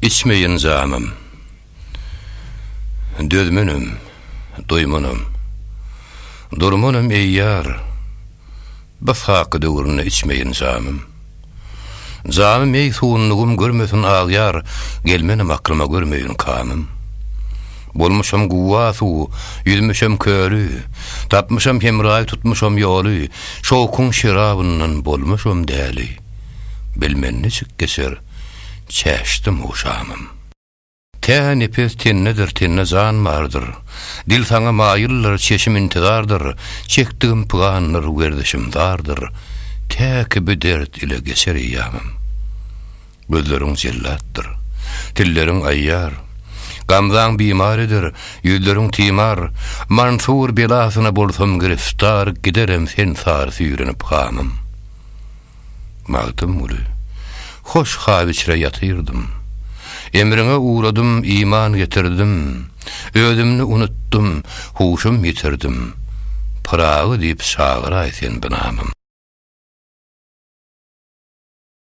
İçmeyin zamım, dözmünüm, duymunum, durmunum ey yar, bafakı döwrüne içmeyin zamım. Zamım ey suğunlugum görmesin ağyar, gelmenim aklıma görmeyin kamım. Bolmuşam guwatu, yüzmüşem körü, tapmışam hemray tutmuşam yolu, şokun şirabından bolmuşam däli. Bilmenni çık geçer, çeştim uşamım. Te nefes tennedir, tenne zan vardır. Dil sana mayıllar, çeşim intidardır. Çektiğim pıganlar, verdişim dardır. Te bir dert ile geçer iyamım. Gözlerin cellattır, tillerin ayyar. Gamdan bimaridir, yüzlerin timar. Mansur belasına bolsam griftar, giderim sen sar süyrenip kamım. Mağdım ulu, hoş haviçre yatırdım. Emrine uğradım, iman getirdim. Ödümünü unuttum, huşum yitirdim. Pırağı deyip sağır aysen binamım.